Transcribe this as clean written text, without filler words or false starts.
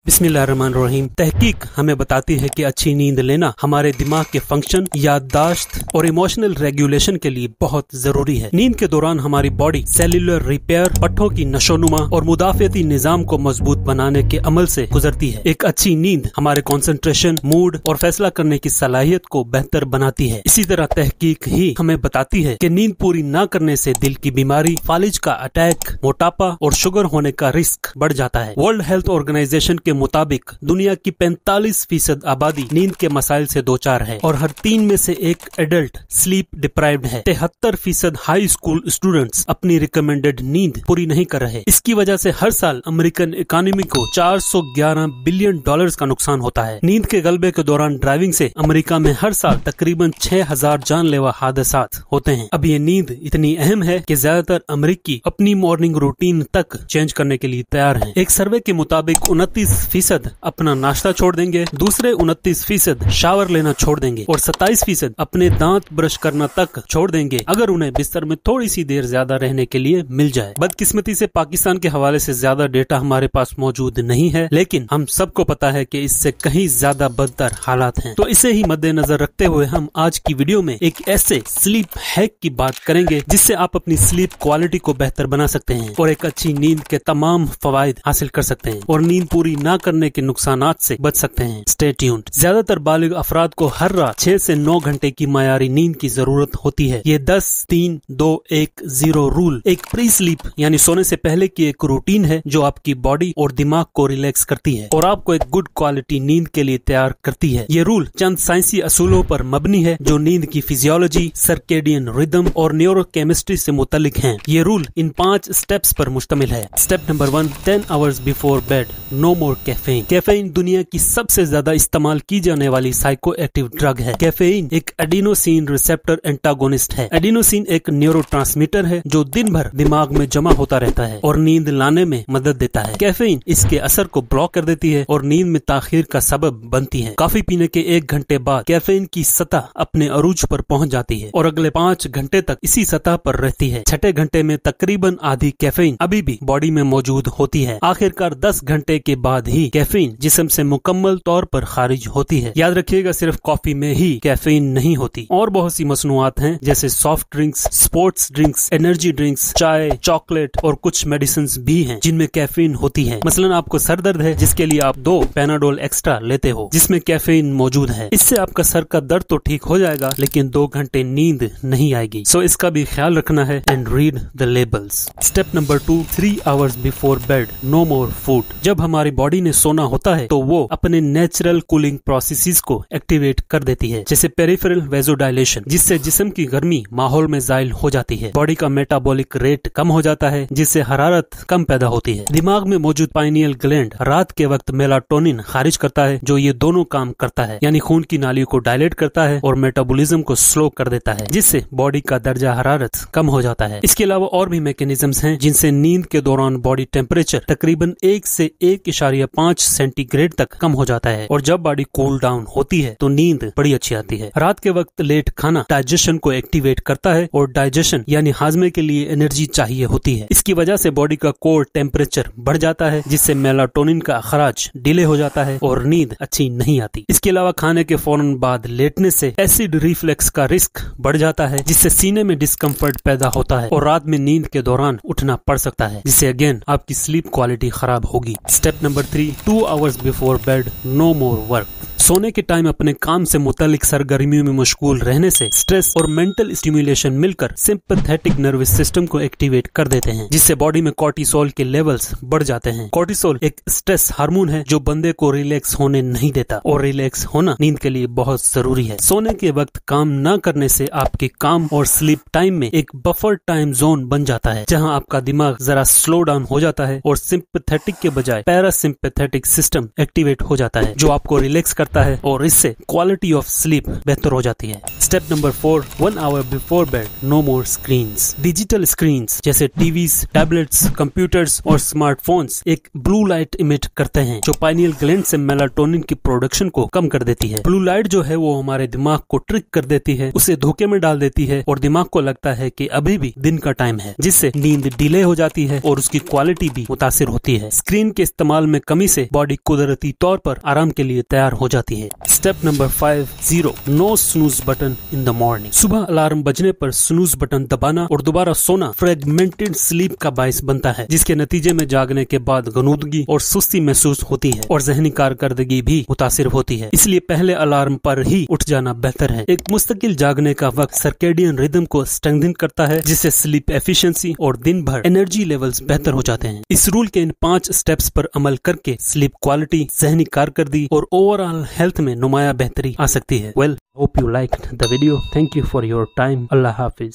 बिस्मिल्लाहिर्रहमानिर्रहीम। तहकीक हमें बताती है कि अच्छी नींद लेना हमारे दिमाग के फंक्शन, याददाश्त और इमोशनल रेगुलेशन के लिए बहुत जरूरी है। नींद के दौरान हमारी बॉडी सेल्यूलर रिपेयर, पट्टों की नशोनुमा और मुदाफियती निजाम को मजबूत बनाने के अमल से गुजरती है। एक अच्छी नींद हमारे कंसंट्रेशन, मूड और फैसला करने की सलाहियत को बेहतर बनाती है। इसी तरह तहकीक ही हमें बताती है कि नींद पूरी न करने से दिल की बीमारी, फालिज का अटैक, मोटापा और शुगर होने का रिस्क बढ़ जाता है। वर्ल्ड हेल्थ ऑर्गेनाइजेशन के मुताबिक दुनिया की 45% आबादी नींद के मसाइल से दो चार है और हर 3 में से एक एडल्ट स्लीप डिप्राइव्ड है। 73% हाई स्कूल स्टूडेंट्स अपनी रिकमेंडेड नींद पूरी नहीं कर रहे। इसकी वजह से हर साल अमेरिकन इकोनॉमी को $411 बिलियन का नुकसान होता है। नींद के गलबे के दौरान ड्राइविंग से अमेरिका में हर साल तकरीबन 6000 जानलेवा हादसात होते हैं। अब ये नींद इतनी अहम है कि ज्यादातर अमेरिकी अपनी मॉर्निंग रूटीन तक चेंज करने के लिए तैयार हैं। एक सर्वे के मुताबिक 29% अपना नाश्ता छोड़ देंगे, दूसरे 29% शावर लेना छोड़ देंगे और 27% अपने दांत ब्रश करना तक छोड़ देंगे अगर उन्हें बिस्तर में थोड़ी सी देर ज्यादा रहने के लिए मिल जाए। बदकिस्मती से पाकिस्तान के हवाले से ज्यादा डेटा हमारे पास मौजूद नहीं है, लेकिन हम सबको पता है कि इससे कहीं ज्यादा बदतर हालात हैं। तो इसे ही मद्देनजर रखते हुए हम आज की वीडियो में एक ऐसे स्लीप हैक की बात करेंगे जिससे आप अपनी स्लीप क्वालिटी को बेहतर बना सकते हैं और एक अच्छी नींद के तमाम फवायद हासिल कर सकते हैं और नींद पूरी न करने के नुकसानात से बच सकते हैं। Stay tuned. ज्यादातर बालिग अफराद को हर रात 6 से 9 घंटे की मायारी नींद की जरूरत होती है। ये 10-3-2-1-0 रूल एक प्री स्लीप यानी सोने से पहले की एक रूटीन है जो आपकी बॉडी और दिमाग को रिलैक्स करती है और आपको एक गुड क्वालिटी नींद के लिए तैयार करती है। ये रूल चंद साइंसी असूलों पर मबनी है जो नींद की फिजियोलॉजी, सर्केडियन रिदम और न्यूरोकेमिस्ट्री से मुतल्लिक हैं। ये रूल इन 5 स्टेप्स पर मुश्तमिल है। Step number 1, 10 hours before bed no more caffeine. Caffeine दुनिया की सबसे ज्यादा इस्तेमाल की जाने वाली साइको एक्टिव ड्रग है। कैफीन एक एडिनोसिन रिसेप्टर एंटागोनिस्ट है। एडिनोसिन एक न्यूरोट्रांसमीटर है जो दिन भर दिमाग में जमा होता रहता है और नींद लाने में मदद देता है। कैफीन इसके असर को ब्लॉक कर देती है और नींद में ताखीर का सबब बनती है। कॉफी पीने के 1 घंटे बाद कैफीन की सतह अपने अरूज पर पहुंच जाती है और अगले 5 घंटे तक इसी सतह पर रहती है। 6ठे घंटे में तकरीबन आधी कैफीन अभी भी बॉडी में मौजूद होती है। आखिरकार 10 घंटे के बाद ही कैफीन जिस्म से मुकम्मल तौर पर खारिज होती है। याद रखिएगा, सिर्फ कॉफी में ही कैफीन नहीं होती, और बहुत सी मसनूआत हैं जैसे soft drinks, sports drinks, energy drinks, चाय, चॉकलेट और कुछ मेडिसिन भी हैं जिनमें कैफीन होती है। मसलन आपको सर दर्द है जिसके लिए आप 2 पैनाडोल एक्स्ट्रा लेते हो जिसमें कैफीन मौजूद है। इससे आपका सर का दर्द तो ठीक हो जाएगा लेकिन 2 घंटे नींद नहीं आएगी। सो इसका भी ख्याल रखना है and read the labels. Step number 2, 3 hours before bed no more food. जब हमारी बॉडी ने सोना होता है तो वो अपने नेचुरल कूलिंग प्रोसेसेस को एक्टिवेट कर देती है, जैसे पेरिफेरल वेजोडाइलेशन, जिससे जिस्म की गर्मी माहौल में जाइल हो जाती है। बॉडी का मेटाबॉलिक रेट कम हो जाता है जिससे हरारत कम पैदा होती है। दिमाग में मौजूद पाइनियल ग्लैंड रात के वक्त मेलाटोनिन खारिज करता है जो ये दोनों काम करता है, यानी खून की नालियों को डायलेट करता है और मेटाबॉलिज्म को स्लो कर देता है, जिससे बॉडी का दर्जा हरारत कम हो जाता है। इसके अलावा और भी मैकेनिज्म्स हैं जिनसे नींद के दौरान बॉडी टेम्परेचर तकरीबन 1 से 1.5 सेंटीग्रेड तक कम हो जाता है और जब बॉडी कूल डाउन होती है तो नींद बड़ी अच्छी आती है। रात के वक्त लेट खाना डाइजेशन को एक्टिवेट करता है और डाइजेशन यानी हाजमे के लिए एनर्जी चाहिए होती है। इसकी वजह से बॉडी का कोर टेम्परेचर बढ़ जाता है जिससे मेलाटोनिन का अखराज डिले हो जाता है और नींद अच्छी नहीं आती। इसके अलावा खाने के फौरन बाद लेटने से एसिड रिफ्लेक्स का रिस्क बढ़ जाता है जिससे सीने में डिस्कम्फर्ट पैदा होता है और रात में नींद के दौरान उठना पड़ सकता है जिससे अगेन आपकी स्लीप क्वालिटी खराब होगी। Step number 3, 2 hours before bed no more work. सोने के टाइम अपने काम से मुतालिक सरगर्मियों में मशगूल रहने से स्ट्रेस और मेंटल स्टिमुलेशन मिलकर सिंपैथेटिक नर्वस सिस्टम को एक्टिवेट कर देते हैं जिससे बॉडी में कॉर्टिसोल के लेवल्स बढ़ जाते हैं। कॉर्टिसोल एक स्ट्रेस हार्मोन है जो बंदे को रिलैक्स होने नहीं देता और रिलैक्स होना नींद के लिए बहुत जरूरी है। सोने के वक्त काम न करने से आपके काम और स्लीप टाइम में एक बफर टाइम जोन बन जाता है जहां आपका दिमाग जरा स्लो डाउन हो जाता है और सिंपैथेटिक के बजाय पैरासिम्पैथेटिक सिस्टम एक्टिवेट हो जाता है जो आपको रिलैक्स करता करता है और इससे क्वालिटी ऑफ स्लीप बेहतर हो जाती है। Step number 4, 1 hour before bed no more screens. Digital screens जैसे टीवीज, टैबलेट्स, कंप्यूटर्स और स्मार्टफोन्स एक ब्लू लाइट इमिट करते हैं जो पाइनियल ग्लैंड से मेलाटोनिन की प्रोडक्शन को कम कर देती है। ब्लू लाइट जो है वो हमारे दिमाग को ट्रिक कर देती है, उसे धोखे में डाल देती है और दिमाग को लगता है कि अभी भी दिन का टाइम है, जिससे नींद डिले हो जाती है और उसकी क्वालिटी भी मुतासिर होती है। स्क्रीन के इस्तेमाल में कमी से बॉडी कुदरती तौर पर आराम के लिए तैयार हो जाती है। Step number 5, 0 no snooze button in the morning. सुबह अलार्म बजने पर स्नूज बटन दबाना और दोबारा सोना फ्रेगमेंटेड स्लीप का बायस बनता है, जिसके नतीजे में जागने के बाद गनूदगी और सुस्ती महसूस होती है और जहनी कारकर्दगी भी मुतासिर होती है। इसलिए पहले अलार्म पर ही उठ जाना बेहतर है। एक मुस्तकिल जागने का वक्त सर्केडियन रिदम को स्ट्रेंथन करता है, जिससे स्लीप एफिशिएंसी और दिन भर एनर्जी लेवल्स बेहतर हो जाते हैं। इस रूल के इन 5 स्टेप्स पर अमल करके स्लीप क्वालिटी, जहनी कारकर्दगी और ओवरऑल हेल्थ में नुमाया बेहतरी आ सकती है। Well, hope you liked the video. Thank you for your time. Allah Hafiz.